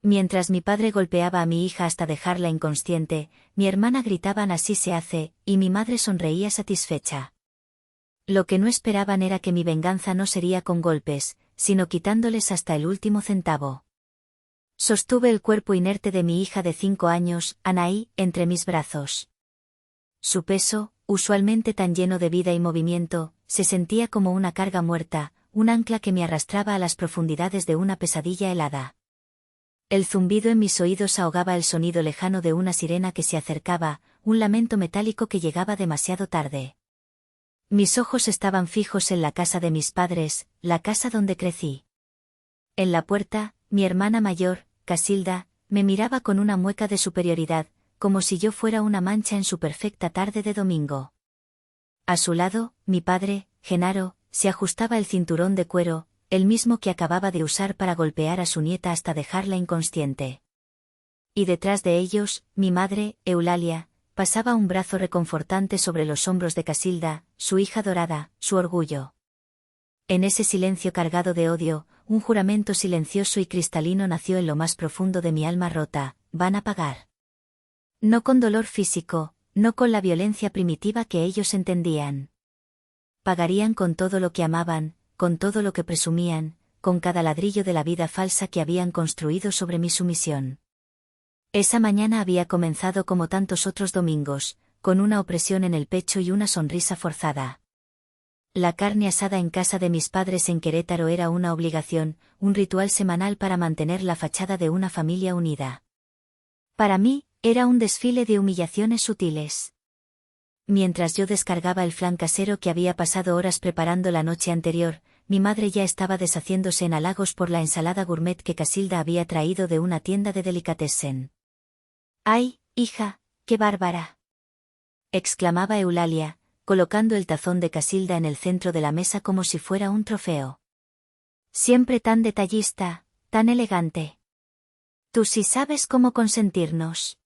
Mientras mi padre golpeaba a mi hija hasta dejarla inconsciente, mi hermana gritaban así se hace, y mi madre sonreía satisfecha. Lo que no esperaban era que mi venganza no sería con golpes, sino quitándoles hasta el último centavo. Sostuve el cuerpo inerte de mi hija de 5 años, Anaí, entre mis brazos. Su peso, usualmente tan lleno de vida y movimiento, se sentía como una carga muerta, un ancla que me arrastraba a las profundidades de una pesadilla helada. El zumbido en mis oídos ahogaba el sonido lejano de una sirena que se acercaba, un lamento metálico que llegaba demasiado tarde. Mis ojos estaban fijos en la casa de mis padres, la casa donde crecí. En la puerta, mi hermana mayor, Casilda, me miraba con una mueca de superioridad, como si yo fuera una mancha en su perfecta tarde de domingo. A su lado, mi padre, Genaro, se ajustaba el cinturón de cuero, el mismo que acababa de usar para golpear a su nieta hasta dejarla inconsciente. Y detrás de ellos, mi madre, Eulalia, pasaba un brazo reconfortante sobre los hombros de Casilda, su hija dorada, su orgullo. En ese silencio cargado de odio, un juramento silencioso y cristalino nació en lo más profundo de mi alma rota: van a pagar. No con dolor físico, no con la violencia primitiva que ellos entendían. Pagarían con todo lo que amaban, con todo lo que presumían, con cada ladrillo de la vida falsa que habían construido sobre mi sumisión. Esa mañana había comenzado como tantos otros domingos, con una opresión en el pecho y una sonrisa forzada. La carne asada en casa de mis padres en Querétaro era una obligación, un ritual semanal para mantener la fachada de una familia unida. Para mí, era un desfile de humillaciones sutiles. Mientras yo descargaba el flan casero que había pasado horas preparando la noche anterior, mi madre ya estaba deshaciéndose en halagos por la ensalada gourmet que Casilda había traído de una tienda de delicatessen. ¡Ay, hija, qué bárbara!, exclamaba Eulalia, colocando el tazón de Casilda en el centro de la mesa como si fuera un trofeo. Siempre tan detallista, tan elegante. Tú sí sabes cómo consentirnos.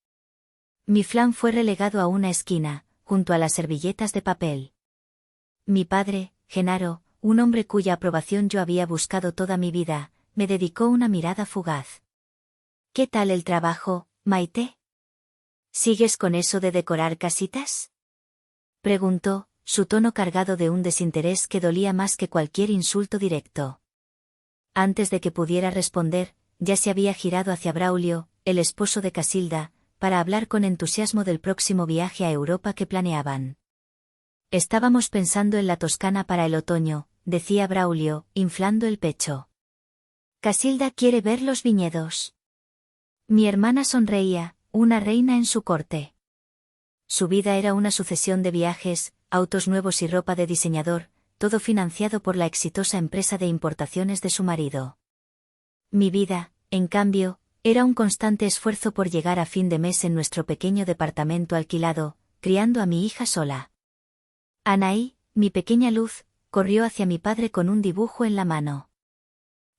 Mi flan fue relegado a una esquina, junto a las servilletas de papel. Mi padre, Genaro, un hombre cuya aprobación yo había buscado toda mi vida, me dedicó una mirada fugaz. ¿Qué tal el trabajo, Maite? ¿Sigues con eso de decorar casitas?, preguntó, su tono cargado de un desinterés que dolía más que cualquier insulto directo. Antes de que pudiera responder, ya se había girado hacia Braulio, el esposo de Casilda, para hablar con entusiasmo del próximo viaje a Europa que planeaban. Estábamos pensando en la Toscana para el otoño, decía Braulio, inflando el pecho. Casilda quiere ver los viñedos. Mi hermana sonreía, una reina en su corte. Su vida era una sucesión de viajes, autos nuevos y ropa de diseñador, todo financiado por la exitosa empresa de importaciones de su marido. Mi vida, en cambio, era un constante esfuerzo por llegar a fin de mes en nuestro pequeño departamento alquilado, criando a mi hija sola. Anaí, mi pequeña luz, corrió hacia mi padre con un dibujo en la mano.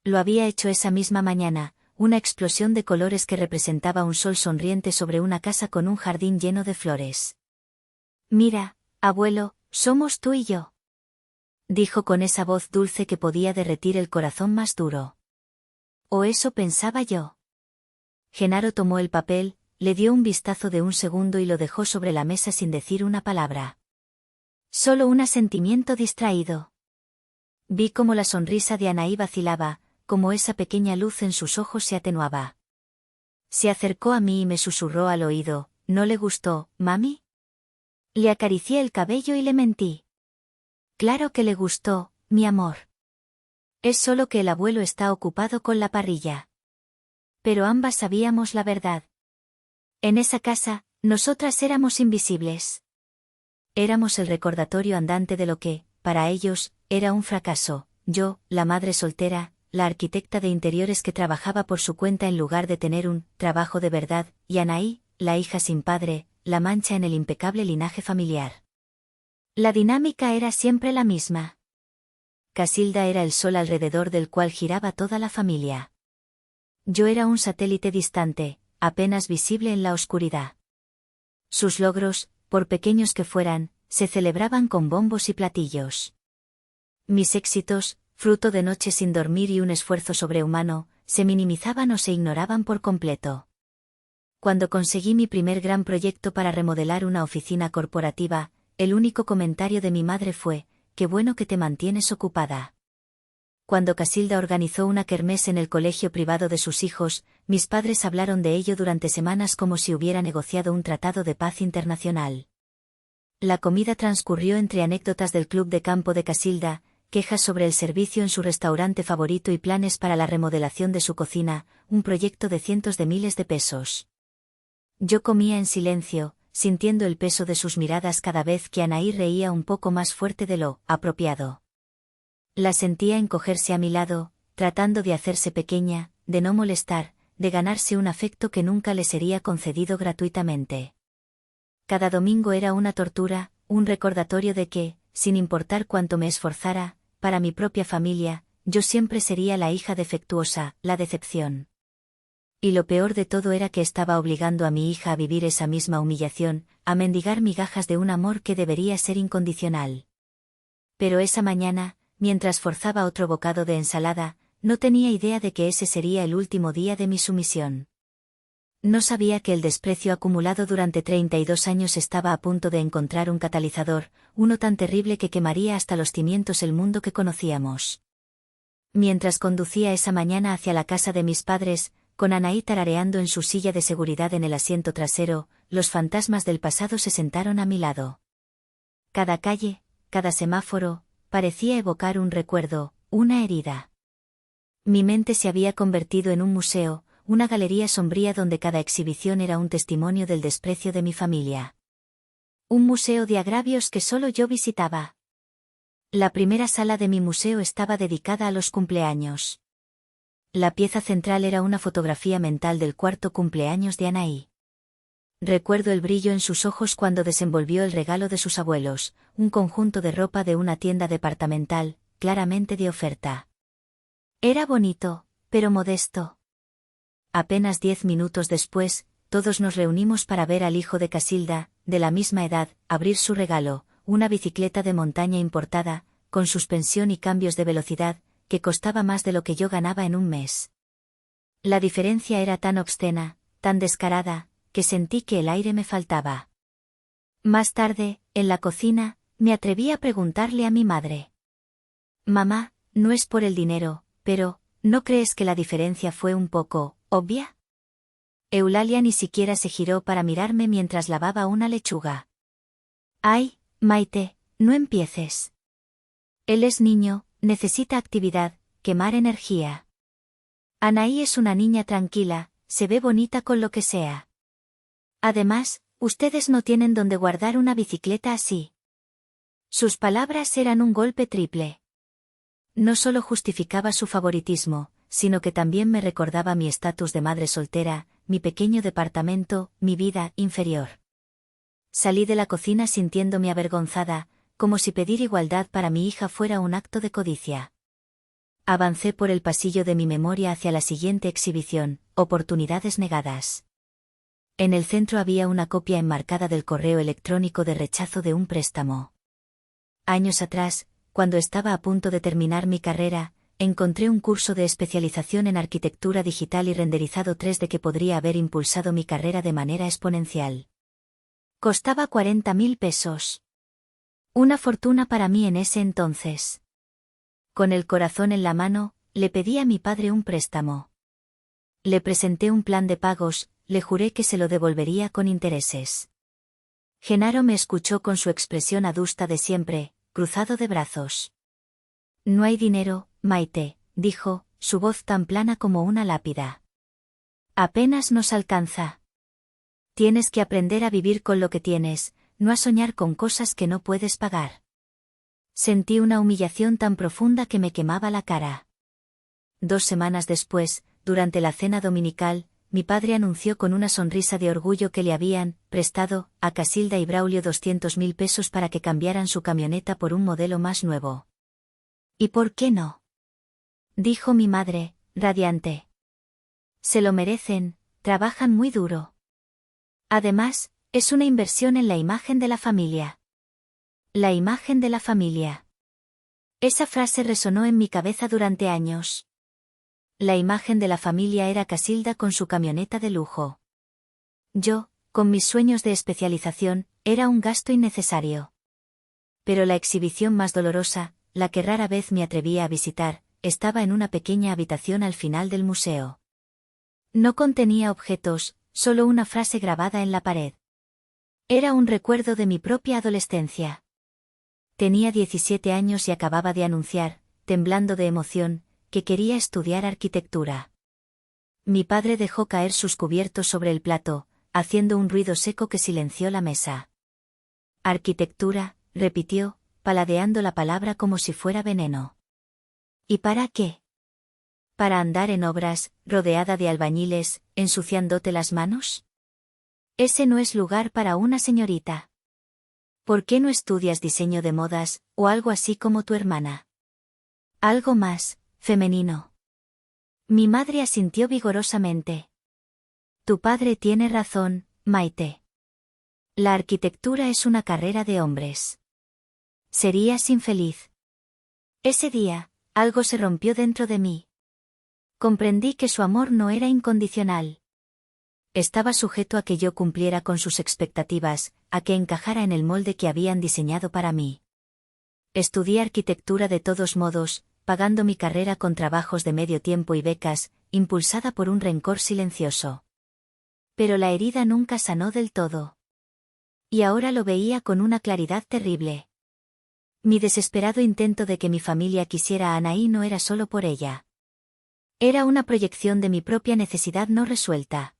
Lo había hecho esa misma mañana, una explosión de colores que representaba un sol sonriente sobre una casa con un jardín lleno de flores. Mira, abuelo, somos tú y yo, dijo con esa voz dulce que podía derretir el corazón más duro. O eso pensaba yo. Genaro tomó el papel, le dio un vistazo de un segundo y lo dejó sobre la mesa sin decir una palabra. Solo un asentimiento distraído. Vi cómo la sonrisa de Anaí vacilaba, como esa pequeña luz en sus ojos se atenuaba. Se acercó a mí y me susurró al oído: ¿no le gustó, mami? Le acaricié el cabello y le mentí. Claro que le gustó, mi amor. Es solo que el abuelo está ocupado con la parrilla. Pero ambas sabíamos la verdad. En esa casa, nosotras éramos invisibles. Éramos el recordatorio andante de lo que, para ellos, era un fracaso: yo, la madre soltera, la arquitecta de interiores que trabajaba por su cuenta en lugar de tener un trabajo de verdad, y Anaí, la hija sin padre, la mancha en el impecable linaje familiar. La dinámica era siempre la misma. Casilda era el sol alrededor del cual giraba toda la familia. Yo era un satélite distante, apenas visible en la oscuridad. Sus logros, por pequeños que fueran, se celebraban con bombos y platillos. Mis éxitos, fruto de noches sin dormir y un esfuerzo sobrehumano, se minimizaban o se ignoraban por completo. Cuando conseguí mi primer gran proyecto para remodelar una oficina corporativa, el único comentario de mi madre fue: «Qué bueno que te mantienes ocupada». Cuando Casilda organizó una kermés en el colegio privado de sus hijos, mis padres hablaron de ello durante semanas como si hubiera negociado un tratado de paz internacional. La comida transcurrió entre anécdotas del club de campo de Casilda, quejas sobre el servicio en su restaurante favorito y planes para la remodelación de su cocina, un proyecto de cientos de miles de pesos. Yo comía en silencio, sintiendo el peso de sus miradas cada vez que Anaí reía un poco más fuerte de lo apropiado. La sentía encogerse a mi lado, tratando de hacerse pequeña, de no molestar, de ganarse un afecto que nunca le sería concedido gratuitamente. Cada domingo era una tortura, un recordatorio de que, sin importar cuánto me esforzara, para mi propia familia, yo siempre sería la hija defectuosa, la decepción. Y lo peor de todo era que estaba obligando a mi hija a vivir esa misma humillación, a mendigar migajas de un amor que debería ser incondicional. Pero esa mañana, mientras forzaba otro bocado de ensalada, no tenía idea de que ese sería el último día de mi sumisión. No sabía que el desprecio acumulado durante 32 años estaba a punto de encontrar un catalizador, uno tan terrible que quemaría hasta los cimientos el mundo que conocíamos. Mientras conducía esa mañana hacia la casa de mis padres, con Anaí tarareando en su silla de seguridad en el asiento trasero, los fantasmas del pasado se sentaron a mi lado. Cada calle, cada semáforo, parecía evocar un recuerdo, una herida. Mi mente se había convertido en un museo, una galería sombría donde cada exhibición era un testimonio del desprecio de mi familia. Un museo de agravios que solo yo visitaba. La primera sala de mi museo estaba dedicada a los cumpleaños. La pieza central era una fotografía mental del cuarto cumpleaños de Anaí. Recuerdo el brillo en sus ojos cuando desenvolvió el regalo de sus abuelos, un conjunto de ropa de una tienda departamental, claramente de oferta. Era bonito, pero modesto. Apenas 10 minutos después, todos nos reunimos para ver al hijo de Casilda, de la misma edad, abrir su regalo, una bicicleta de montaña importada, con suspensión y cambios de velocidad, que costaba más de lo que yo ganaba en un mes. La diferencia era tan obscena, tan descarada, que sentí que el aire me faltaba. Más tarde, en la cocina, me atreví a preguntarle a mi madre: «Mamá, no es por el dinero, pero, ¿no crees que la diferencia fue un poco obvia?». Eulalia ni siquiera se giró para mirarme mientras lavaba una lechuga. «Ay, Maite, no empieces. Él es niño, necesita actividad, quemar energía. Anaí es una niña tranquila, se ve bonita con lo que sea. Además, ustedes no tienen donde guardar una bicicleta así». Sus palabras eran un golpe triple. No solo justificaba su favoritismo, sino que también me recordaba mi estatus de madre soltera, mi pequeño departamento, mi vida inferior. Salí de la cocina sintiéndome avergonzada, como si pedir igualdad para mi hija fuera un acto de codicia. Avancé por el pasillo de mi memoria hacia la siguiente exhibición, oportunidades negadas. En el centro había una copia enmarcada del correo electrónico de rechazo de un préstamo. Años atrás, cuando estaba a punto de terminar mi carrera, encontré un curso de especialización en arquitectura digital y renderizado 3D que podría haber impulsado mi carrera de manera exponencial. Costaba 40.000 pesos. Una fortuna para mí en ese entonces. Con el corazón en la mano, le pedí a mi padre un préstamo. Le presenté un plan de pagos, le juré que se lo devolvería con intereses. Genaro me escuchó con su expresión adusta de siempre, cruzado de brazos. «No hay dinero, Maite», dijo, su voz tan plana como una lápida. «Apenas nos alcanza. Tienes que aprender a vivir con lo que tienes, no a soñar con cosas que no puedes pagar». Sentí una humillación tan profunda que me quemaba la cara. 2 semanas después, durante la cena dominical, mi padre anunció con una sonrisa de orgullo que le habían prestado a Casilda y Braulio 200.000 pesos para que cambiaran su camioneta por un modelo más nuevo. «¿Y por qué no?», dijo mi madre, radiante. «Se lo merecen, trabajan muy duro. Además, es una inversión en la imagen de la familia». La imagen de la familia. Esa frase resonó en mi cabeza durante años. La imagen de la familia era Casilda con su camioneta de lujo. Yo, con mis sueños de especialización, era un gasto innecesario. Pero la exhibición más dolorosa, la que rara vez me atrevía a visitar, estaba en una pequeña habitación al final del museo. No contenía objetos, solo una frase grabada en la pared. Era un recuerdo de mi propia adolescencia. Tenía 17 años y acababa de anunciar, temblando de emoción, que quería estudiar arquitectura. Mi padre dejó caer sus cubiertos sobre el plato, haciendo un ruido seco que silenció la mesa. Arquitectura, repitió, paladeando la palabra como si fuera veneno. ¿Y para qué? ¿Para andar en obras, rodeada de albañiles, ensuciándote las manos? Ese no es lugar para una señorita. ¿Por qué no estudias diseño de modas, o algo así como tu hermana? Algo más, femenino. Mi madre asintió vigorosamente. Tu padre tiene razón, Maite. La arquitectura es una carrera de hombres. Serías infeliz. Ese día, algo se rompió dentro de mí. Comprendí que su amor no era incondicional. Estaba sujeto a que yo cumpliera con sus expectativas, a que encajara en el molde que habían diseñado para mí. Estudié arquitectura de todos modos, pagando mi carrera con trabajos de medio tiempo y becas, impulsada por un rencor silencioso. Pero la herida nunca sanó del todo. Y ahora lo veía con una claridad terrible. Mi desesperado intento de que mi familia quisiera a Anaí no era solo por ella. Era una proyección de mi propia necesidad no resuelta.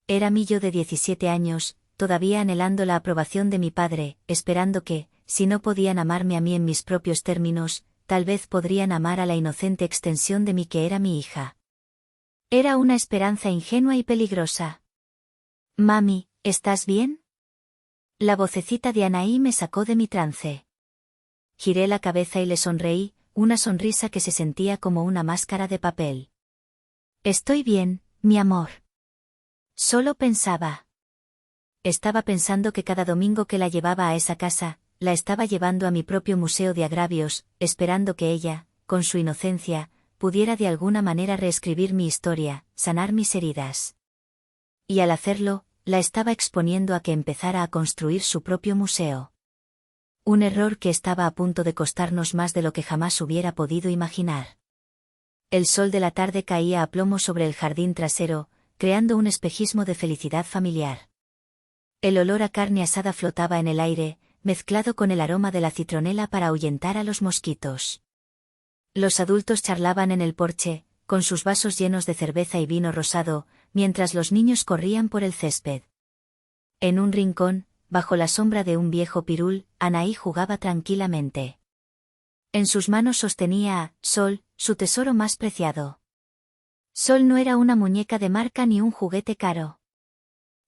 Era mi yo de 17 años, todavía anhelando la aprobación de mi padre, esperando que, si no podían amarme a mí en mis propios términos, tal vez podrían amar a la inocente extensión de mí que era mi hija. Era una esperanza ingenua y peligrosa. Mami, ¿estás bien? La vocecita de Anaí me sacó de mi trance. Giré la cabeza y le sonreí, una sonrisa que se sentía como una máscara de papel. Estoy bien, mi amor. Solo pensaba. Estaba pensando que cada domingo que la llevaba a esa casa, la estaba llevando a mi propio museo de agravios, esperando que ella, con su inocencia, pudiera de alguna manera reescribir mi historia, sanar mis heridas. Y al hacerlo, la estaba exponiendo a que empezara a construir su propio museo. Un error que estaba a punto de costarnos más de lo que jamás hubiera podido imaginar. El sol de la tarde caía a plomo sobre el jardín trasero, creando un espejismo de felicidad familiar. El olor a carne asada flotaba en el aire, mezclado con el aroma de la citronela para ahuyentar a los mosquitos. Los adultos charlaban en el porche, con sus vasos llenos de cerveza y vino rosado, mientras los niños corrían por el césped. En un rincón, bajo la sombra de un viejo pirul, Anaí jugaba tranquilamente. En sus manos sostenía a Sol, su tesoro más preciado. Sol no era una muñeca de marca ni un juguete caro.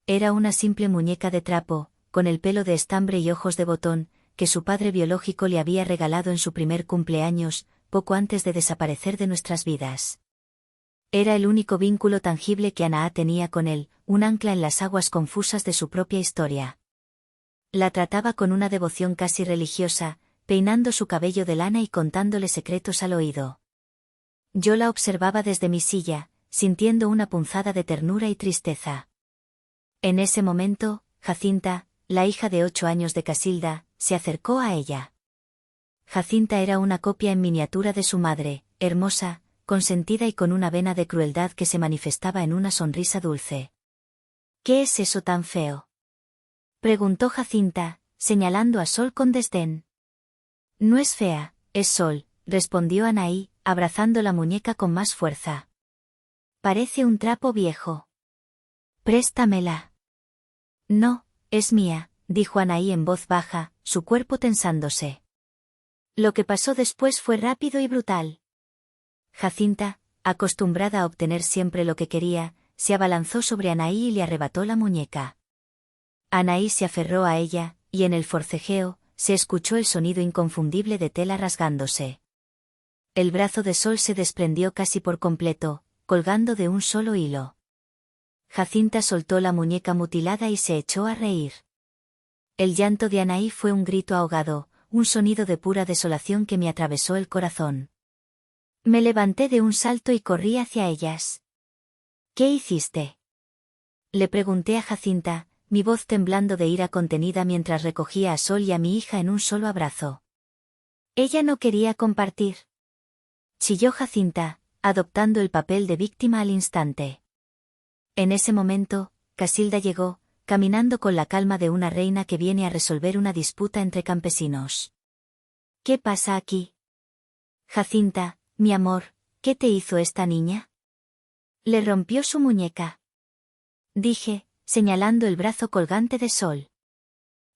Era una simple muñeca de trapo, con el pelo de estambre y ojos de botón, que su padre biológico le había regalado en su primer cumpleaños, poco antes de desaparecer de nuestras vidas. Era el único vínculo tangible que Anaa tenía con él, un ancla en las aguas confusas de su propia historia. La trataba con una devoción casi religiosa, peinando su cabello de lana y contándole secretos al oído. Yo la observaba desde mi silla, sintiendo una punzada de ternura y tristeza. En ese momento, Jacinta, la hija de 8 años de Casilda, se acercó a ella. Jacinta era una copia en miniatura de su madre, hermosa, consentida y con una vena de crueldad que se manifestaba en una sonrisa dulce. ¿Qué es eso tan feo?, preguntó Jacinta, señalando a Sol con desdén. No es fea, es Sol, respondió Anaí, abrazando la muñeca con más fuerza. Parece un trapo viejo. Préstamela. No, es mía, dijo Anaí en voz baja, su cuerpo tensándose. Lo que pasó después fue rápido y brutal. Jacinta, acostumbrada a obtener siempre lo que quería, se abalanzó sobre Anaí y le arrebató la muñeca. Anaí se aferró a ella, y en el forcejeo, se escuchó el sonido inconfundible de tela rasgándose. El brazo de Sol se desprendió casi por completo, colgando de un solo hilo. Jacinta soltó la muñeca mutilada y se echó a reír. El llanto de Anaí fue un grito ahogado, un sonido de pura desolación que me atravesó el corazón. Me levanté de un salto y corrí hacia ellas. ¿Qué hiciste? Le pregunté a Jacinta, mi voz temblando de ira contenida mientras recogía a Sol y a mi hija en un solo abrazo. Ella no quería compartir. Chilló Jacinta, adoptando el papel de víctima al instante. En ese momento, Casilda llegó, caminando con la calma de una reina que viene a resolver una disputa entre campesinos. ¿Qué pasa aquí? Jacinta, mi amor, ¿qué te hizo esta niña? Le rompió su muñeca. Dije, señalando el brazo colgante de Sol.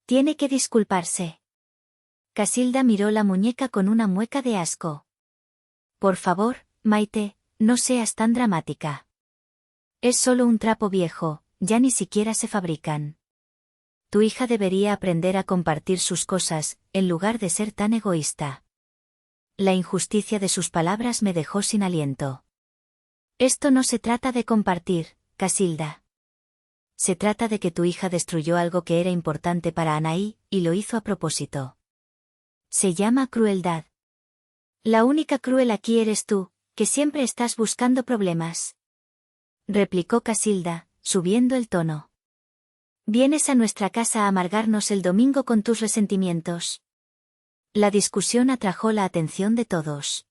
Tiene que disculparse. Casilda miró la muñeca con una mueca de asco. Por favor, Maite, no seas tan dramática. Es solo un trapo viejo, ya ni siquiera se fabrican. Tu hija debería aprender a compartir sus cosas, en lugar de ser tan egoísta. La injusticia de sus palabras me dejó sin aliento. Esto no se trata de compartir, Casilda. Se trata de que tu hija destruyó algo que era importante para Anaí, y lo hizo a propósito. Se llama crueldad. La única cruel aquí eres tú, que siempre estás buscando problemas. Replicó Casilda, subiendo el tono. Vienes a nuestra casa a amargarnos el domingo con tus resentimientos. La discusión atrajo la atención de todos.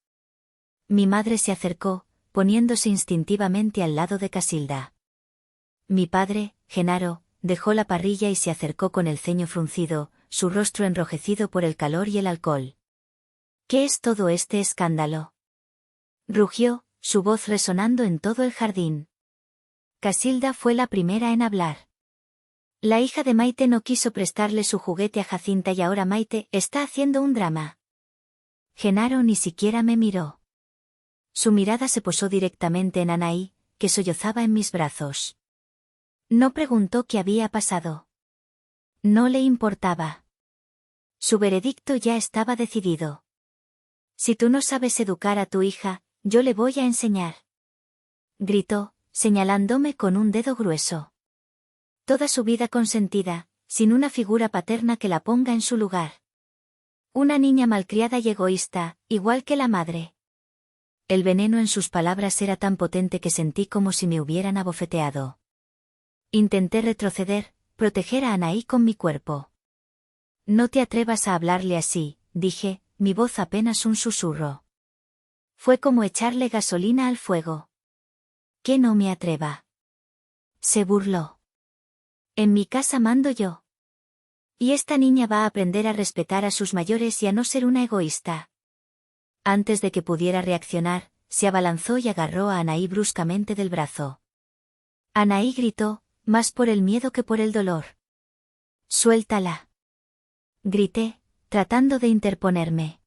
Mi madre se acercó, poniéndose instintivamente al lado de Casilda. Mi padre, Genaro, dejó la parrilla y se acercó con el ceño fruncido, su rostro enrojecido por el calor y el alcohol. ¿Qué es todo este escándalo? Rugió, su voz resonando en todo el jardín. Casilda fue la primera en hablar. La hija de Maite no quiso prestarle su juguete a Jacinta y ahora Maite está haciendo un drama. Genaro ni siquiera me miró. Su mirada se posó directamente en Anaí, que sollozaba en mis brazos. No preguntó qué había pasado. No le importaba. Su veredicto ya estaba decidido. Si tú no sabes educar a tu hija, yo le voy a enseñar. Gritó, señalándome con un dedo grueso. Toda su vida consentida, sin una figura paterna que la ponga en su lugar. Una niña malcriada y egoísta, igual que la madre. El veneno en sus palabras era tan potente que sentí como si me hubieran abofeteado. Intenté retroceder, proteger a Anaí con mi cuerpo. No te atrevas a hablarle así, dije, mi voz apenas un susurro. Fue como echarle gasolina al fuego. Que no me atreva. Se burló. En mi casa mando yo. Y esta niña va a aprender a respetar a sus mayores y a no ser una egoísta. Antes de que pudiera reaccionar, se abalanzó y agarró a Anaí bruscamente del brazo. Anaí gritó, más por el miedo que por el dolor. Suéltala. Grité, tratando de interponerme.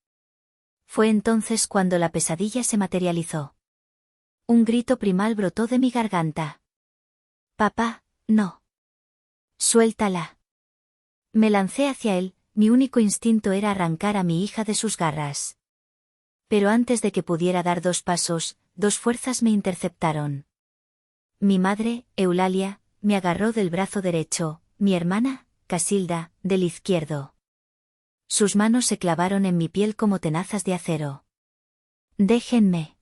Fue entonces cuando la pesadilla se materializó. Un grito primal brotó de mi garganta. Papá, no. Suéltala. Me lancé hacia él, mi único instinto era arrancar a mi hija de sus garras. Pero antes de que pudiera dar 2 pasos, 2 fuerzas me interceptaron. Mi madre, Eulalia, me agarró del brazo derecho, mi hermana, Casilda, del izquierdo. Sus manos se clavaron en mi piel como tenazas de acero. Déjenme.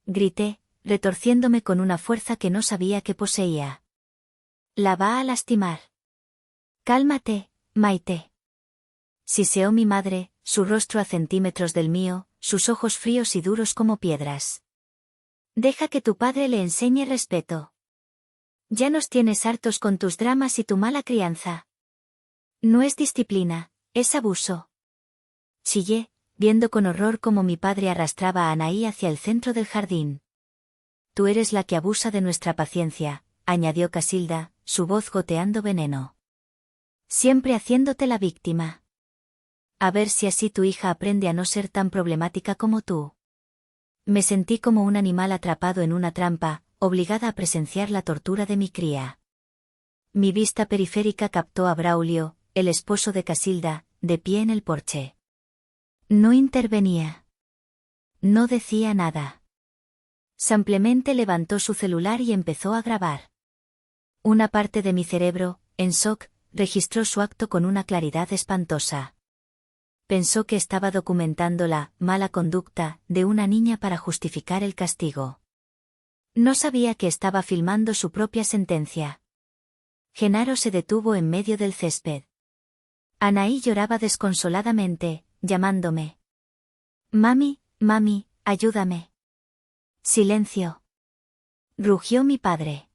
Grité, retorciéndome con una fuerza que no sabía que poseía. La va a lastimar. Cálmate, Maite. Siseó mi madre, su rostro a centímetros del mío, sus ojos fríos y duros como piedras. Deja que tu padre le enseñe respeto. Ya nos tienes hartos con tus dramas y tu mala crianza. No es disciplina, es abuso. Chillé, viendo con horror cómo mi padre arrastraba a Anaí hacia el centro del jardín. Tú eres la que abusa de nuestra paciencia, añadió Casilda, su voz goteando veneno. Siempre haciéndote la víctima. A ver si así tu hija aprende a no ser tan problemática como tú. Me sentí como un animal atrapado en una trampa, obligada a presenciar la tortura de mi cría. Mi vista periférica captó a Braulio, el esposo de Casilda, de pie en el porche. No intervenía. No decía nada. Simplemente levantó su celular y empezó a grabar. Una parte de mi cerebro, en shock, registró su acto con una claridad espantosa. Pensó que estaba documentando la mala conducta de una niña para justificar el castigo. No sabía que estaba filmando su propia sentencia. Genaro se detuvo en medio del césped. Anaí lloraba desconsoladamente, llamándome. Mami, mami, ayúdame. Silencio. Rugió mi padre.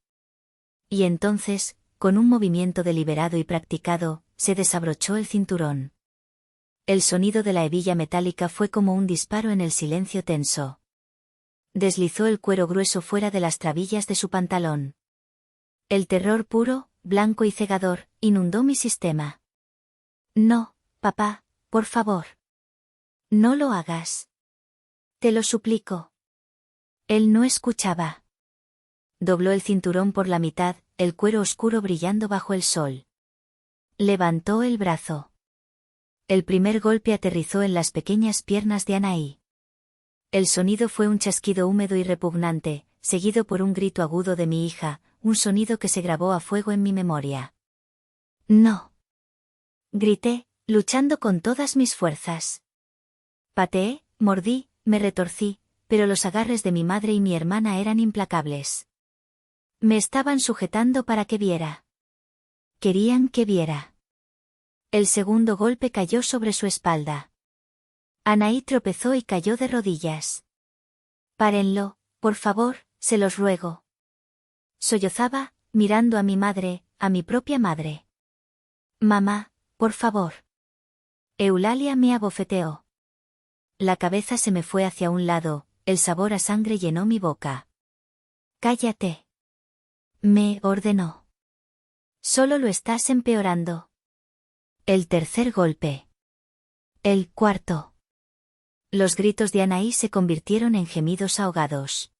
Y entonces, con un movimiento deliberado y practicado, se desabrochó el cinturón. El sonido de la hebilla metálica fue como un disparo en el silencio tenso. Deslizó el cuero grueso fuera de las trabillas de su pantalón. El terror puro, blanco y cegador, inundó mi sistema. No, papá, por favor. No lo hagas. Te lo suplico. Él no escuchaba. Dobló el cinturón por la mitad, el cuero oscuro brillando bajo el sol. Levantó el brazo. El primer golpe aterrizó en las pequeñas piernas de Anaí. El sonido fue un chasquido húmedo y repugnante, seguido por un grito agudo de mi hija, un sonido que se grabó a fuego en mi memoria. No. Grité, luchando con todas mis fuerzas. Pateé, mordí, me retorcí, pero los agarres de mi madre y mi hermana eran implacables. Me estaban sujetando para que viera. Querían que viera. El segundo golpe cayó sobre su espalda. Anaí tropezó y cayó de rodillas. Párenlo, por favor, se los ruego. Sollozaba, mirando a mi madre, a mi propia madre. Mamá, por favor. Eulalia me abofeteó. La cabeza se me fue hacia un lado, el sabor a sangre llenó mi boca. Cállate. Me ordenó. Solo lo estás empeorando. El tercer golpe. El cuarto. Los gritos de Anaí se convirtieron en gemidos ahogados.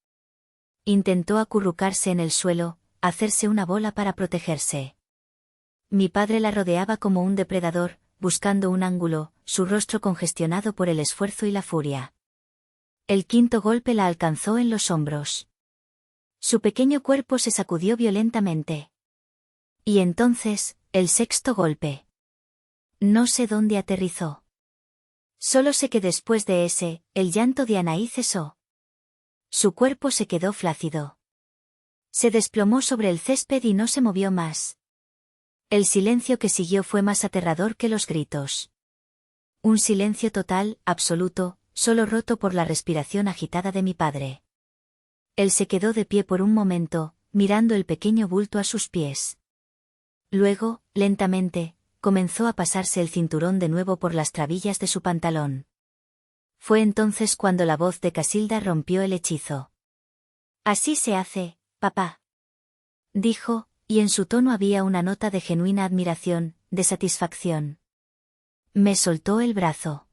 Intentó acurrucarse en el suelo, hacerse una bola para protegerse. Mi padre la rodeaba como un depredador, buscando un ángulo, su rostro congestionado por el esfuerzo y la furia. El quinto golpe la alcanzó en los hombros. Su pequeño cuerpo se sacudió violentamente. Y entonces, el sexto golpe. No sé dónde aterrizó. Solo sé que después de ese, el llanto de Anaí cesó. Su cuerpo se quedó flácido. Se desplomó sobre el césped y no se movió más. El silencio que siguió fue más aterrador que los gritos. Un silencio total, absoluto, solo roto por la respiración agitada de mi padre. Él se quedó de pie por un momento, mirando el pequeño bulto a sus pies. Luego, lentamente, comenzó a pasarse el cinturón de nuevo por las trabillas de su pantalón. Fue entonces cuando la voz de Casilda rompió el hechizo. Así se hace, papá. Dijo, y en su tono había una nota de genuina admiración, de satisfacción. Me soltó el brazo.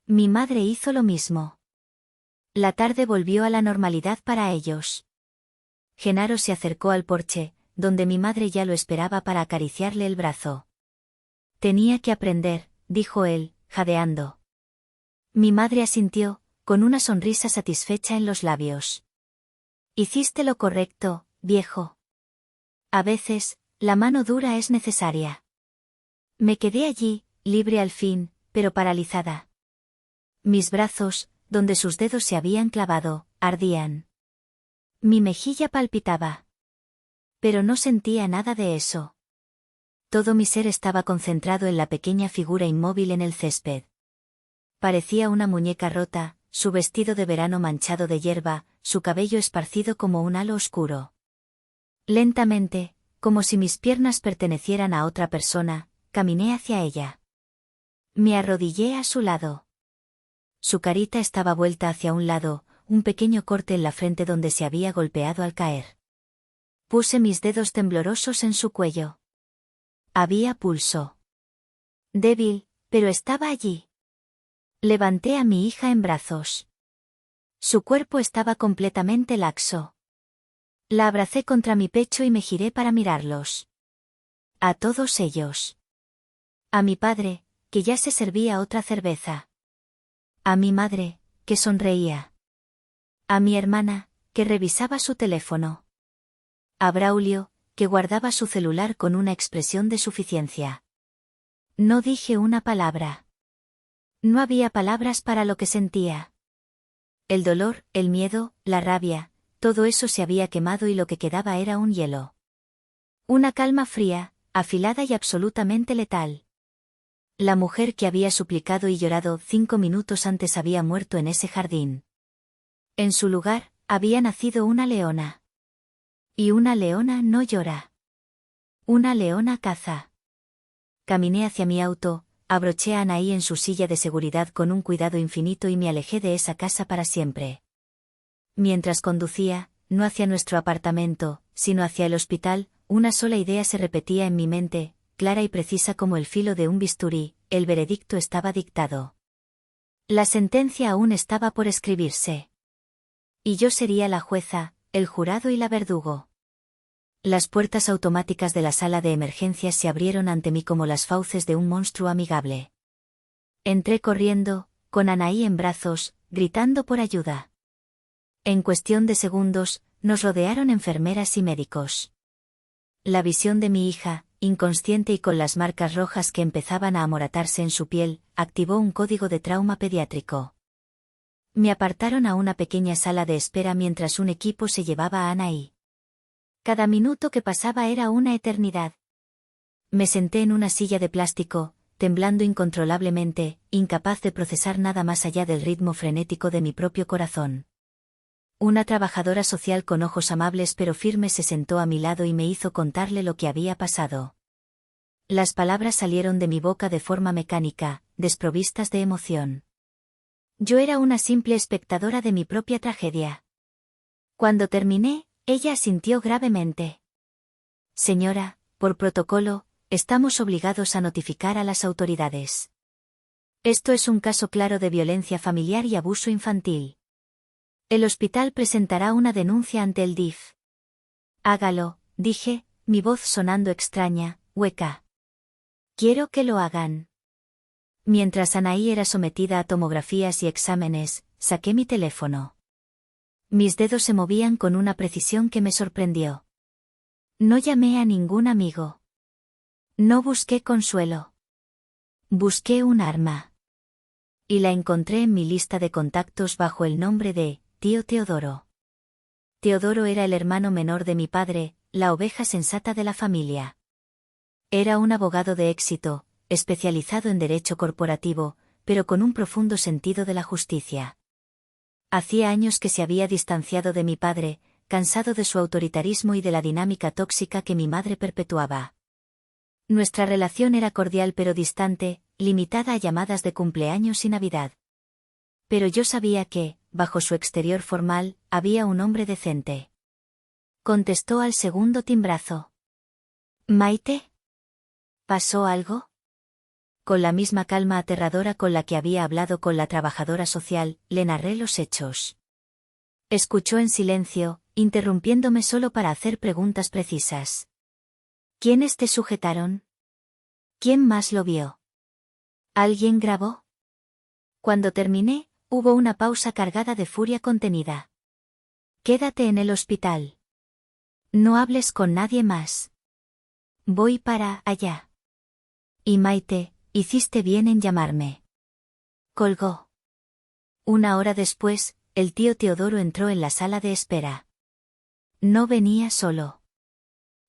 Mi madre hizo lo mismo. La tarde volvió a la normalidad para ellos. Genaro se acercó al porche, donde mi madre ya lo esperaba para acariciarle el brazo. Tenía que aprender, dijo él, jadeando. Mi madre asintió, con una sonrisa satisfecha en los labios. Hiciste lo correcto, viejo. A veces, la mano dura es necesaria. Me quedé allí, libre al fin, pero paralizada. Mis brazos, donde sus dedos se habían clavado, ardían. Mi mejilla palpitaba. Pero no sentía nada de eso. Todo mi ser estaba concentrado en la pequeña figura inmóvil en el césped. Parecía una muñeca rota, su vestido de verano manchado de hierba, su cabello esparcido como un halo oscuro. Lentamente, como si mis piernas pertenecieran a otra persona, caminé hacia ella. Me arrodillé a su lado. Su carita estaba vuelta hacia un lado, un pequeño corte en la frente donde se había golpeado al caer. Puse mis dedos temblorosos en su cuello. Había pulso. Débil, pero estaba allí. Levanté a mi hija en brazos. Su cuerpo estaba completamente laxo. La abracé contra mi pecho y me giré para mirarlos. A todos ellos. A mi padre, que ya se servía otra cerveza. A mi madre, que sonreía. A mi hermana, que revisaba su teléfono. A Braulio, que guardaba su celular con una expresión de suficiencia. No dije una palabra. No había palabras para lo que sentía. El dolor, el miedo, la rabia, todo eso se había quemado y lo que quedaba era un hielo. Una calma fría, afilada y absolutamente letal. La mujer que había suplicado y llorado 5 minutos antes había muerto en ese jardín. En su lugar, había nacido una leona. Y una leona no llora. Una leona caza. Caminé hacia mi auto, abroché a Anaí en su silla de seguridad con un cuidado infinito y me alejé de esa casa para siempre. Mientras conducía, no hacia nuestro apartamento, sino hacia el hospital, una sola idea se repetía en mi mente, clara y precisa como el filo de un bisturí: el veredicto estaba dictado. La sentencia aún estaba por escribirse. Y yo sería la jueza, el jurado y la verdugo. Las puertas automáticas de la sala de emergencias se abrieron ante mí como las fauces de un monstruo amigable. Entré corriendo, con Anaí en brazos, gritando por ayuda. En cuestión de segundos, nos rodearon enfermeras y médicos. La visión de mi hija, inconsciente y con las marcas rojas que empezaban a amoratarse en su piel, activó un código de trauma pediátrico. Me apartaron a una pequeña sala de espera mientras un equipo se llevaba a Anaí. Cada minuto que pasaba era una eternidad. Me senté en una silla de plástico, temblando incontrolablemente, incapaz de procesar nada más allá del ritmo frenético de mi propio corazón. Una trabajadora social con ojos amables pero firmes se sentó a mi lado y me hizo contarle lo que había pasado. Las palabras salieron de mi boca de forma mecánica, desprovistas de emoción. Yo era una simple espectadora de mi propia tragedia. Cuando terminé, ella asintió gravemente. Señora, por protocolo, estamos obligados a notificar a las autoridades. Esto es un caso claro de violencia familiar y abuso infantil. El hospital presentará una denuncia ante el DIF. Hágalo, dije, mi voz sonando extraña, hueca. Quiero que lo hagan. Mientras Anaí era sometida a tomografías y exámenes, saqué mi teléfono. Mis dedos se movían con una precisión que me sorprendió. No llamé a ningún amigo. No busqué consuelo. Busqué un arma. Y la encontré en mi lista de contactos bajo el nombre de Tío Teodoro. Teodoro era el hermano menor de mi padre, la oveja sensata de la familia. Era un abogado de éxito, especializado en derecho corporativo, pero con un profundo sentido de la justicia. Hacía años que se había distanciado de mi padre, cansado de su autoritarismo y de la dinámica tóxica que mi madre perpetuaba. Nuestra relación era cordial pero distante, limitada a llamadas de cumpleaños y Navidad. Pero yo sabía que, bajo su exterior formal, había un hombre decente. Contestó al segundo timbrazo. ¿Maite? ¿Pasó algo? Con la misma calma aterradora con la que había hablado con la trabajadora social, le narré los hechos. Escuchó en silencio, interrumpiéndome solo para hacer preguntas precisas. ¿Quiénes te sujetaron? ¿Quién más lo vio? ¿Alguien grabó? Cuando terminé, hubo una pausa cargada de furia contenida. Quédate en el hospital. No hables con nadie más. Voy para allá. Y Maite, hiciste bien en llamarme. Colgó. Una hora después, el tío Teodoro entró en la sala de espera. No venía solo.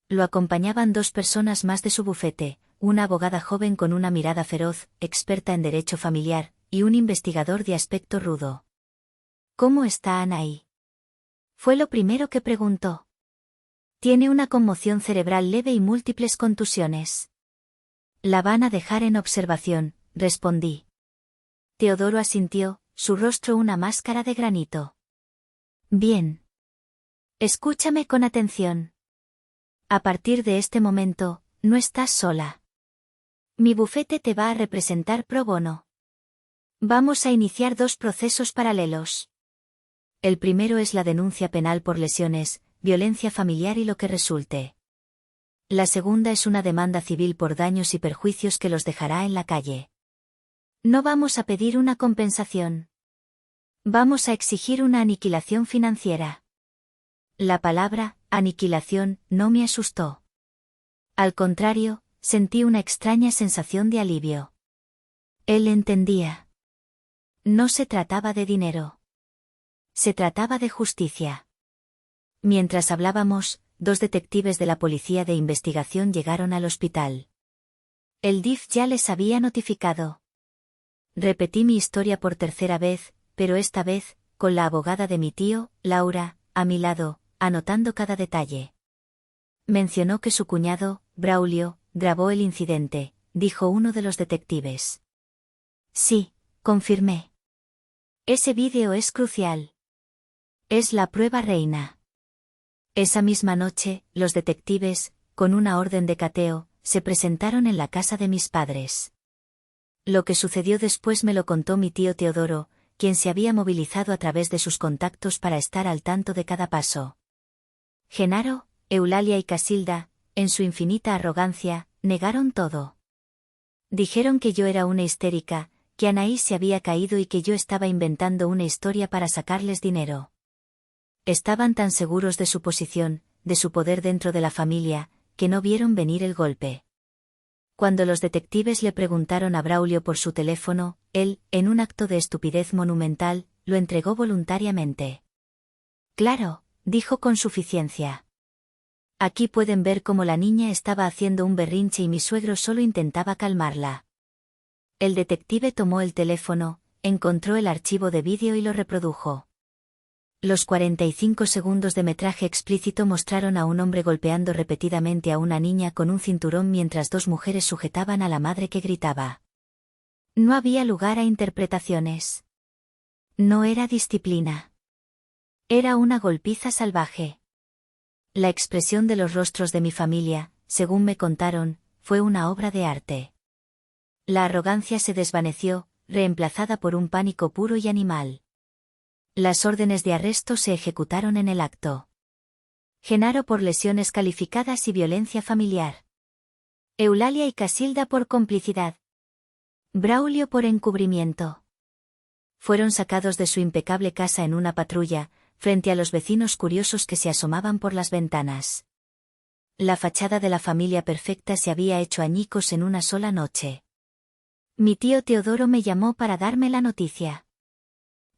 Lo acompañaban 2 personas más de su bufete, una abogada joven con una mirada feroz, experta en derecho familiar, y un investigador de aspecto rudo. ¿Cómo está Anaí? Fue lo primero que preguntó. Tiene una conmoción cerebral leve y múltiples contusiones. La van a dejar en observación, respondí. Teodoro asintió, su rostro una máscara de granito. Bien. Escúchame con atención. A partir de este momento, no estás sola. Mi bufete te va a representar pro bono. Vamos a iniciar 2 procesos paralelos. El primero es la denuncia penal por lesiones, violencia familiar y lo que resulte. La segunda es una demanda civil por daños y perjuicios que los dejará en la calle. No vamos a pedir una compensación. Vamos a exigir una aniquilación financiera. La palabra, aniquilación, no me asustó. Al contrario, sentí una extraña sensación de alivio. Él entendía. No se trataba de dinero. Se trataba de justicia. Mientras hablábamos, 2 detectives de la policía de investigación llegaron al hospital. El DIF ya les había notificado. Repetí mi historia por tercera vez, pero esta vez, con la abogada de mi tío, Laura, a mi lado, anotando cada detalle. Mencionó que su cuñado, Braulio, grabó el incidente, dijo uno de los detectives. Sí, confirmé. Ese vídeo es crucial. Es la prueba reina. Esa misma noche, los detectives, con una orden de cateo, se presentaron en la casa de mis padres. Lo que sucedió después me lo contó mi tío Teodoro, quien se había movilizado a través de sus contactos para estar al tanto de cada paso. Genaro, Eulalia y Casilda, en su infinita arrogancia, negaron todo. Dijeron que yo era una histérica, que Anaís se había caído y que yo estaba inventando una historia para sacarles dinero. Estaban tan seguros de su posición, de su poder dentro de la familia, que no vieron venir el golpe. Cuando los detectives le preguntaron a Braulio por su teléfono, él, en un acto de estupidez monumental, lo entregó voluntariamente. Claro, dijo con suficiencia. Aquí pueden ver cómo la niña estaba haciendo un berrinche y mi suegro solo intentaba calmarla. El detective tomó el teléfono, encontró el archivo de vídeo y lo reprodujo. Los 45 segundos de metraje explícito mostraron a un hombre golpeando repetidamente a una niña con un cinturón mientras 2 mujeres sujetaban a la madre que gritaba. No había lugar a interpretaciones. No era disciplina. Era una golpiza salvaje. La expresión de los rostros de mi familia, según me contaron, fue una obra de arte. La arrogancia se desvaneció, reemplazada por un pánico puro y animal. Las órdenes de arresto se ejecutaron en el acto. Genaro por lesiones calificadas y violencia familiar. Eulalia y Casilda por complicidad. Braulio por encubrimiento. Fueron sacados de su impecable casa en una patrulla, frente a los vecinos curiosos que se asomaban por las ventanas. La fachada de la familia perfecta se había hecho añicos en una sola noche. Mi tío Teodoro me llamó para darme la noticia.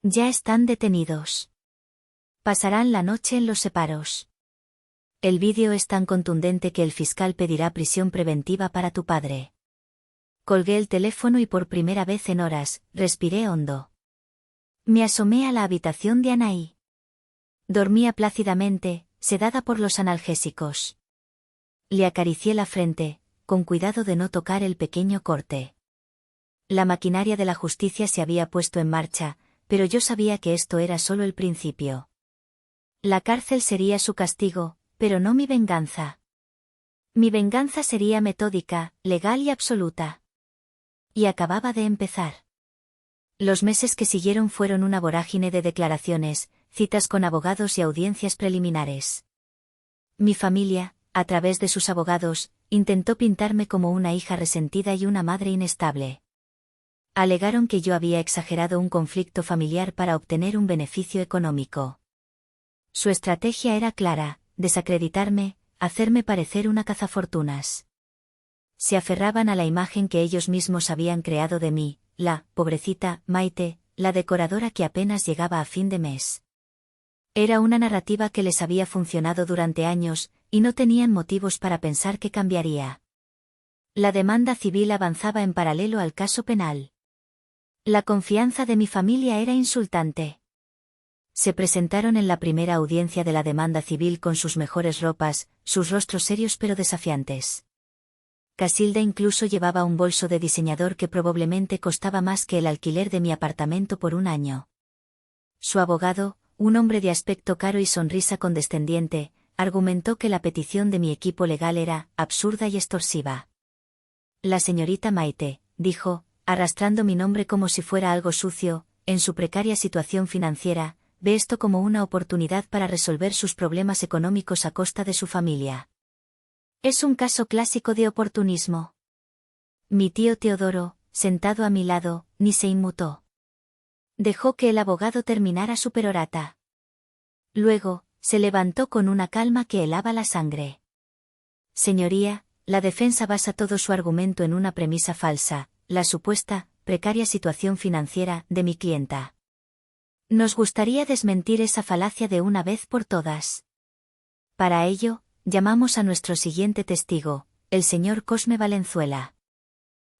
Ya están detenidos. Pasarán la noche en los separos. El vídeo es tan contundente que el fiscal pedirá prisión preventiva para tu padre. Colgué el teléfono y por primera vez en horas, respiré hondo. Me asomé a la habitación de Anaí. Dormía plácidamente, sedada por los analgésicos. Le acaricié la frente, con cuidado de no tocar el pequeño corte. La maquinaria de la justicia se había puesto en marcha, pero yo sabía que esto era solo el principio. La cárcel sería su castigo, pero no mi venganza. Mi venganza sería metódica, legal y absoluta. Y acababa de empezar. Los meses que siguieron fueron una vorágine de declaraciones, citas con abogados y audiencias preliminares. Mi familia, a través de sus abogados, intentó pintarme como una hija resentida y una madre inestable. Alegaron que yo había exagerado un conflicto familiar para obtener un beneficio económico. Su estrategia era clara: desacreditarme, hacerme parecer una cazafortunas. Se aferraban a la imagen que ellos mismos habían creado de mí, la pobrecita Maite, la decoradora que apenas llegaba a fin de mes. Era una narrativa que les había funcionado durante años, y no tenían motivos para pensar que cambiaría. La demanda civil avanzaba en paralelo al caso penal. La confianza de mi familia era insultante. Se presentaron en la primera audiencia de la demanda civil con sus mejores ropas, sus rostros serios pero desafiantes. Casilda incluso llevaba un bolso de diseñador que probablemente costaba más que el alquiler de mi apartamento por un año. Su abogado, un hombre de aspecto caro y sonrisa condescendiente, argumentó que la petición de mi equipo legal era absurda y extorsiva. La señorita Maite, dijo, arrastrando mi nombre como si fuera algo sucio, en su precaria situación financiera, ve esto como una oportunidad para resolver sus problemas económicos a costa de su familia. Es un caso clásico de oportunismo. Mi tío Teodoro, sentado a mi lado, ni se inmutó. Dejó que el abogado terminara su perorata. Luego, se levantó con una calma que helaba la sangre. Señoría, la defensa basa todo su argumento en una premisa falsa, la supuesta precaria situación financiera de mi clienta. Nos gustaría desmentir esa falacia de una vez por todas. Para ello, llamamos a nuestro siguiente testigo, el señor Cosme Valenzuela.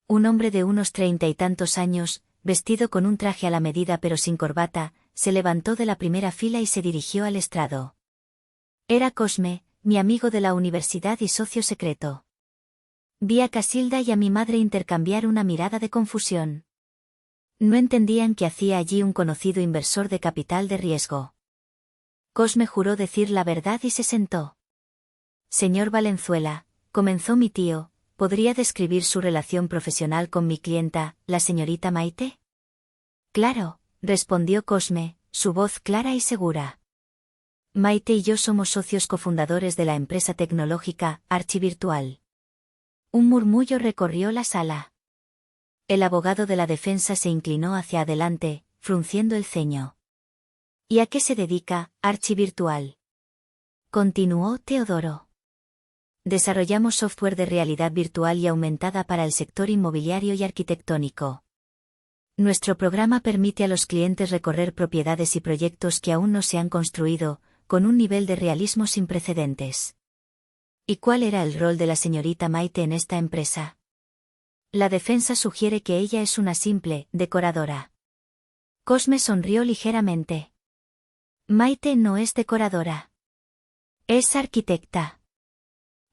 Un hombre de unos 30 y tantos años, vestido con un traje a la medida pero sin corbata, se levantó de la primera fila y se dirigió al estrado. Era Cosme, mi amigo de la universidad y socio secreto. Vi a Casilda y a mi madre intercambiar una mirada de confusión. No entendían qué hacía allí un conocido inversor de capital de riesgo. Cosme juró decir la verdad y se sentó. Señor Valenzuela, comenzó mi tío, ¿podría describir su relación profesional con mi clienta, la señorita Maite? Claro, respondió Cosme, su voz clara y segura. Maite y yo somos socios cofundadores de la empresa tecnológica Archivirtual. Un murmullo recorrió la sala. El abogado de la defensa se inclinó hacia adelante, frunciendo el ceño. ¿Y a qué se dedica, Archivirtual? Continuó Teodoro. Desarrollamos software de realidad virtual y aumentada para el sector inmobiliario y arquitectónico. Nuestro programa permite a los clientes recorrer propiedades y proyectos que aún no se han construido, con un nivel de realismo sin precedentes. ¿Y cuál era el rol de la señorita Maite en esta empresa? La defensa sugiere que ella es una simple decoradora. Cosme sonrió ligeramente. Maite no es decoradora. Es arquitecta.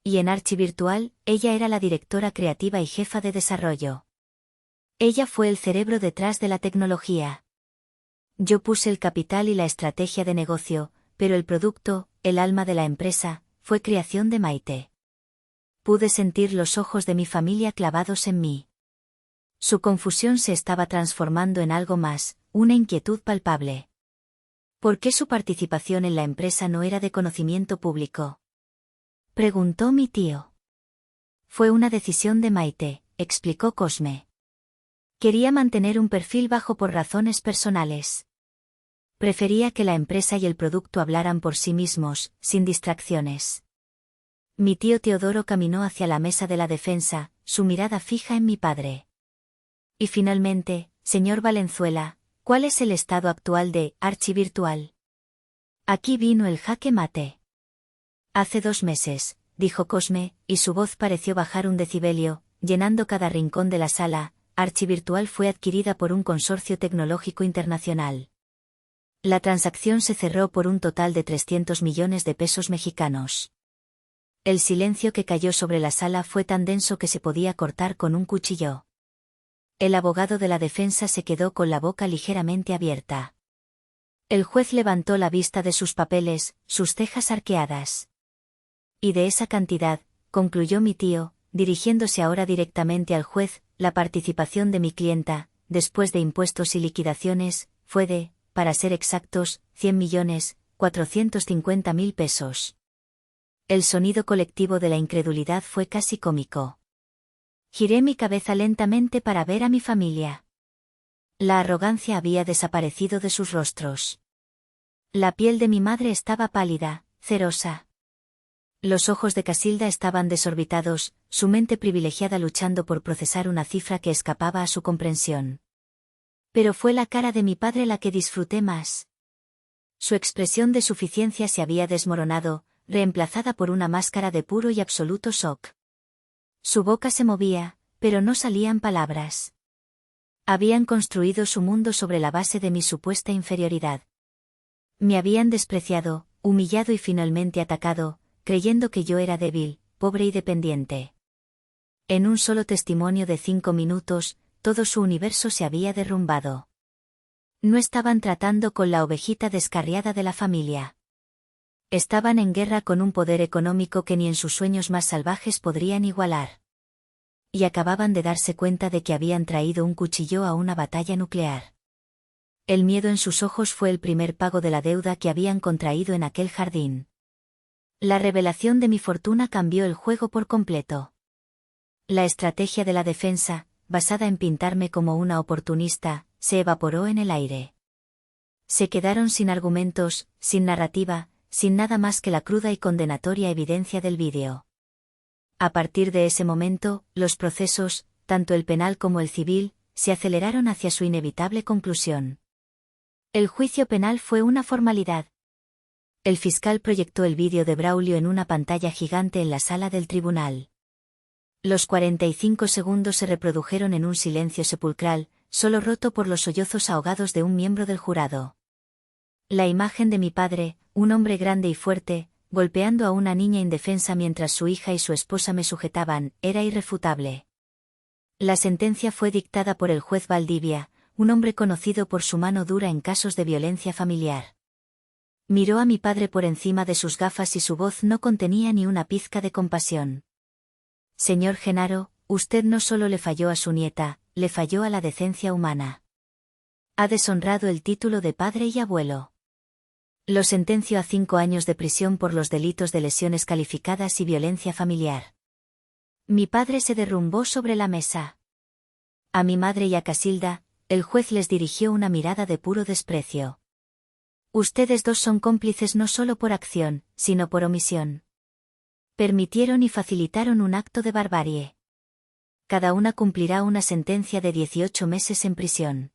Y en Archivirtual, ella era la directora creativa y jefa de desarrollo. Ella fue el cerebro detrás de la tecnología. Yo puse el capital y la estrategia de negocio, pero el producto, el alma de la empresa, fue creación de Maite. Pude sentir los ojos de mi familia clavados en mí. Su confusión se estaba transformando en algo más, una inquietud palpable. ¿Por qué su participación en la empresa no era de conocimiento público? Preguntó mi tío. Fue una decisión de Maite, explicó Cosme. Quería mantener un perfil bajo por razones personales. Prefería que la empresa y el producto hablaran por sí mismos, sin distracciones. Mi tío Teodoro caminó hacia la mesa de la defensa, su mirada fija en mi padre. Y finalmente, señor Valenzuela, ¿cuál es el estado actual de Archivirtual? Aquí vino el jaque mate. Hace 2 meses, dijo Cosme, y su voz pareció bajar un decibelio, llenando cada rincón de la sala. Archivirtual fue adquirida por un consorcio tecnológico internacional. La transacción se cerró por un total de 300 millones de pesos mexicanos. El silencio que cayó sobre la sala fue tan denso que se podía cortar con un cuchillo. El abogado de la defensa se quedó con la boca ligeramente abierta. El juez levantó la vista de sus papeles, sus cejas arqueadas. Y de esa cantidad, concluyó mi tío, dirigiéndose ahora directamente al juez, la participación de mi clienta, después de impuestos y liquidaciones, fue de, para ser exactos, 100.450.000 pesos. El sonido colectivo de la incredulidad fue casi cómico. Giré mi cabeza lentamente para ver a mi familia. La arrogancia había desaparecido de sus rostros. La piel de mi madre estaba pálida, cerosa. Los ojos de Casilda estaban desorbitados, su mente privilegiada luchando por procesar una cifra que escapaba a su comprensión. Pero fue la cara de mi padre la que disfruté más. Su expresión de suficiencia se había desmoronado, reemplazada por una máscara de puro y absoluto shock. Su boca se movía, pero no salían palabras. Habían construido su mundo sobre la base de mi supuesta inferioridad. Me habían despreciado, humillado y finalmente atacado, creyendo que yo era débil, pobre y dependiente. En un solo testimonio de 5 minutos, todo su universo se había derrumbado. No estaban tratando con la ovejita descarriada de la familia. Estaban en guerra con un poder económico que ni en sus sueños más salvajes podrían igualar. Y acababan de darse cuenta de que habían traído un cuchillo a una batalla nuclear. El miedo en sus ojos fue el primer pago de la deuda que habían contraído en aquel jardín. La revelación de mi fortuna cambió el juego por completo. La estrategia de la defensa, basada en pintarme como una oportunista, se evaporó en el aire. Se quedaron sin argumentos, sin narrativa, sin nada más que la cruda y condenatoria evidencia del vídeo. A partir de ese momento, los procesos, tanto el penal como el civil, se aceleraron hacia su inevitable conclusión. El juicio penal fue una formalidad. El fiscal proyectó el vídeo de Braulio en una pantalla gigante en la sala del tribunal. Los 45 segundos se reprodujeron en un silencio sepulcral, solo roto por los sollozos ahogados de un miembro del jurado. La imagen de mi padre, un hombre grande y fuerte, golpeando a una niña indefensa mientras su hija y su esposa me sujetaban, era irrefutable. La sentencia fue dictada por el juez Valdivia, un hombre conocido por su mano dura en casos de violencia familiar. Miró a mi padre por encima de sus gafas y su voz no contenía ni una pizca de compasión. Señor Genaro, usted no solo le falló a su nieta, le falló a la decencia humana. Ha deshonrado el título de padre y abuelo. Lo sentencio a 5 años de prisión por los delitos de lesiones calificadas y violencia familiar. Mi padre se derrumbó sobre la mesa. A mi madre y a Casilda, el juez les dirigió una mirada de puro desprecio. Ustedes dos son cómplices no solo por acción, sino por omisión. Permitieron y facilitaron un acto de barbarie. Cada una cumplirá una sentencia de 18 meses en prisión.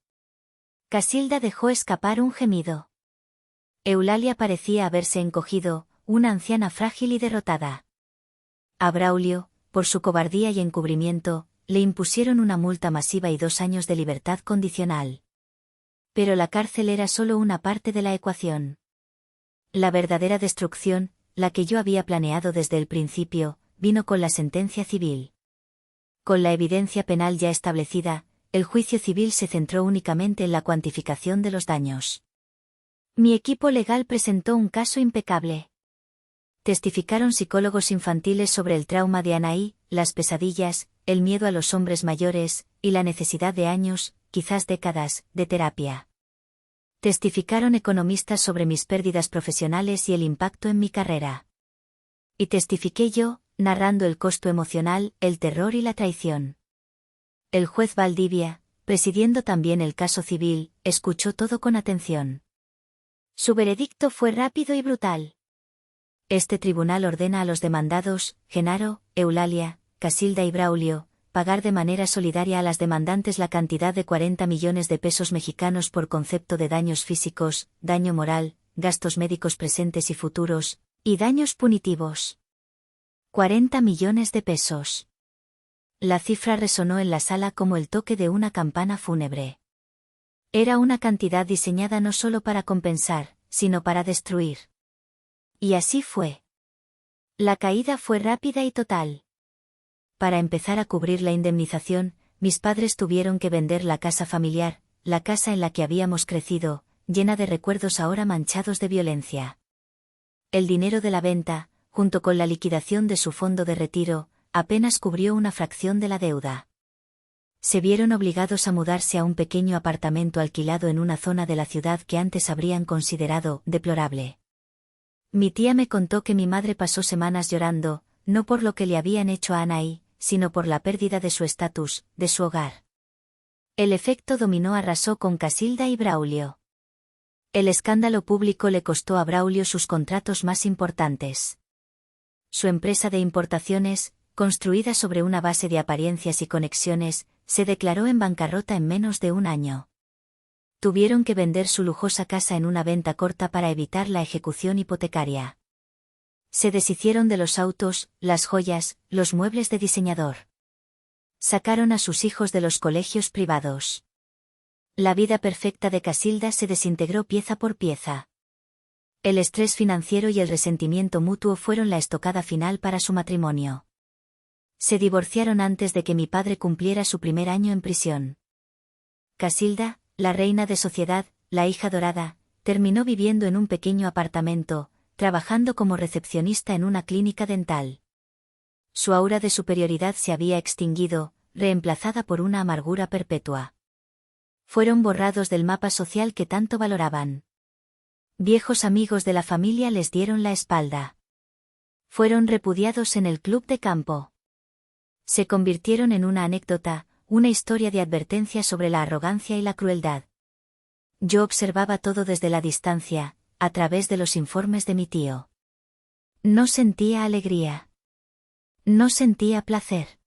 Casilda dejó escapar un gemido. Eulalia parecía haberse encogido, una anciana frágil y derrotada. A Braulio, por su cobardía y encubrimiento, le impusieron una multa masiva y 2 años de libertad condicional. Pero la cárcel era solo una parte de la ecuación. La verdadera destrucción, la que yo había planeado desde el principio, vino con la sentencia civil. Con la evidencia penal ya establecida, el juicio civil se centró únicamente en la cuantificación de los daños. Mi equipo legal presentó un caso impecable. Testificaron psicólogos infantiles sobre el trauma de Anaí, las pesadillas, el miedo a los hombres mayores, y la necesidad de años, quizás décadas, de terapia. Testificaron economistas sobre mis pérdidas profesionales y el impacto en mi carrera. Y testifiqué yo, narrando el costo emocional, el terror y la traición. El juez Valdivia, presidiendo también el caso civil, escuchó todo con atención. Su veredicto fue rápido y brutal. Este tribunal ordena a los demandados, Genaro, Eulalia, Casilda y Braulio, pagar de manera solidaria a las demandantes la cantidad de 40 millones de pesos mexicanos por concepto de daños físicos, daño moral, gastos médicos presentes y futuros, y daños punitivos. 40 millones de pesos. La cifra resonó en la sala como el toque de una campana fúnebre. Era una cantidad diseñada no solo para compensar, sino para destruir. Y así fue. La caída fue rápida y total. Para empezar a cubrir la indemnización, mis padres tuvieron que vender la casa familiar, la casa en la que habíamos crecido, llena de recuerdos ahora manchados de violencia. El dinero de la venta, junto con la liquidación de su fondo de retiro, apenas cubrió una fracción de la deuda. Se vieron obligados a mudarse a un pequeño apartamento alquilado en una zona de la ciudad que antes habrían considerado deplorable. Mi tía me contó que mi madre pasó semanas llorando, no por lo que le habían hecho a Anaí, sino por la pérdida de su estatus, de su hogar. El efecto dominó arrasó con Casilda y Braulio. El escándalo público le costó a Braulio sus contratos más importantes. Su empresa de importaciones, construida sobre una base de apariencias y conexiones, se declaró en bancarrota en menos de un año. Tuvieron que vender su lujosa casa en una venta corta para evitar la ejecución hipotecaria. Se deshicieron de los autos, las joyas, los muebles de diseñador. Sacaron a sus hijos de los colegios privados. La vida perfecta de Casilda se desintegró pieza por pieza. El estrés financiero y el resentimiento mutuo fueron la estocada final para su matrimonio. Se divorciaron antes de que mi padre cumpliera su primer año en prisión. Casilda, la reina de sociedad, la hija dorada, terminó viviendo en un pequeño apartamento, trabajando como recepcionista en una clínica dental. Su aura de superioridad se había extinguido, reemplazada por una amargura perpetua. Fueron borrados del mapa social que tanto valoraban. Viejos amigos de la familia les dieron la espalda. Fueron repudiados en el club de campo. Se convirtieron en una anécdota, una historia de advertencia sobre la arrogancia y la crueldad. Yo observaba todo desde la distancia, a través de los informes de mi tío. No sentía alegría. No sentía placer.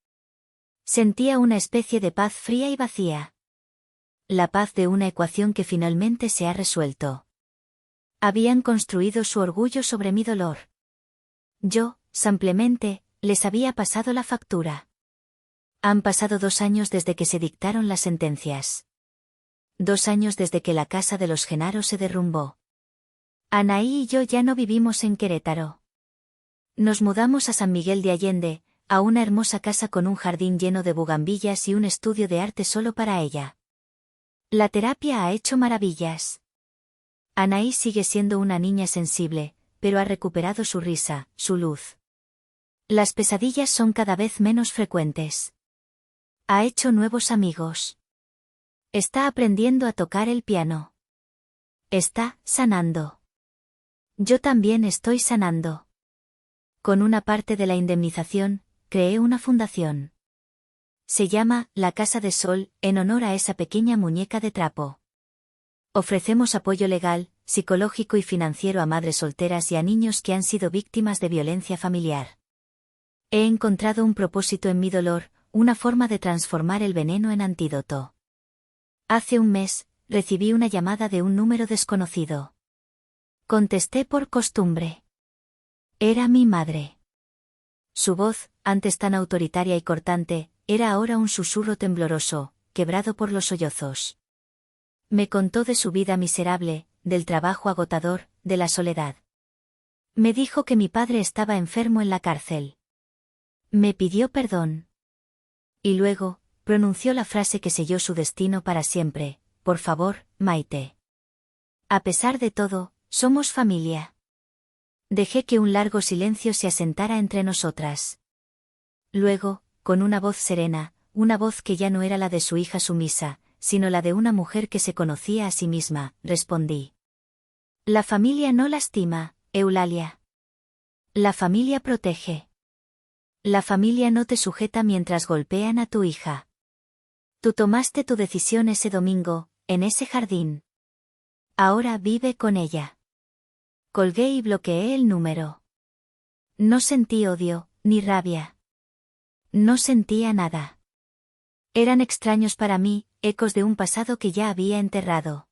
Sentía una especie de paz fría y vacía. La paz de una ecuación que finalmente se ha resuelto. Habían construido su orgullo sobre mi dolor. Yo, simplemente, les había pasado la factura. Han pasado 2 años desde que se dictaron las sentencias. 2 años desde que la casa de los Genaro se derrumbó. Anaí y yo ya no vivimos en Querétaro. Nos mudamos a San Miguel de Allende, a una hermosa casa con un jardín lleno de bugambillas y un estudio de arte solo para ella. La terapia ha hecho maravillas. Anaí sigue siendo una niña sensible, pero ha recuperado su risa, su luz. Las pesadillas son cada vez menos frecuentes. Ha hecho nuevos amigos. Está aprendiendo a tocar el piano. Está sanando. Yo también estoy sanando. Con una parte de la indemnización, creé una fundación. Se llama La Casa de Sol, en honor a esa pequeña muñeca de trapo. Ofrecemos apoyo legal, psicológico y financiero a madres solteras y a niños que han sido víctimas de violencia familiar. He encontrado un propósito en mi dolor, una forma de transformar el veneno en antídoto. Hace un mes, recibí una llamada de un número desconocido. Contesté por costumbre. Era mi madre. Su voz, antes tan autoritaria y cortante, era ahora un susurro tembloroso, quebrado por los sollozos. Me contó de su vida miserable, del trabajo agotador, de la soledad. Me dijo que mi padre estaba enfermo en la cárcel. Me pidió perdón. Y luego, pronunció la frase que selló su destino para siempre: por favor, Maite. A pesar de todo, somos familia. Dejé que un largo silencio se asentara entre nosotras. Luego, con una voz serena, una voz que ya no era la de su hija sumisa, sino la de una mujer que se conocía a sí misma, respondí. La familia no lastima, Eulalia. La familia protege. La familia no te sujeta mientras golpean a tu hija. Tú tomaste tu decisión ese domingo, en ese jardín. Ahora vive con ella. Colgué y bloqueé el número. No sentí odio, ni rabia. No sentía nada. Eran extraños para mí, ecos de un pasado que ya había enterrado.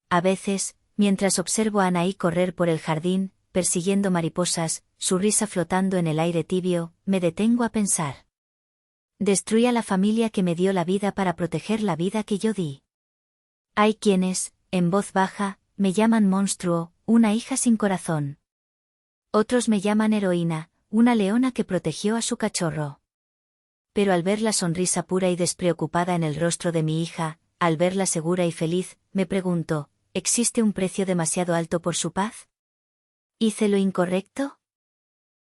A veces, mientras observo a Anaí correr por el jardín, persiguiendo mariposas, su risa flotando en el aire tibio, me detengo a pensar. Destruí a la familia que me dio la vida para proteger la vida que yo di. Hay quienes, en voz baja, me llaman monstruo, una hija sin corazón. Otros me llaman heroína, una leona que protegió a su cachorro. Pero al ver la sonrisa pura y despreocupada en el rostro de mi hija, al verla segura y feliz, me pregunto, ¿existe un precio demasiado alto por su paz? ¿Hice lo incorrecto?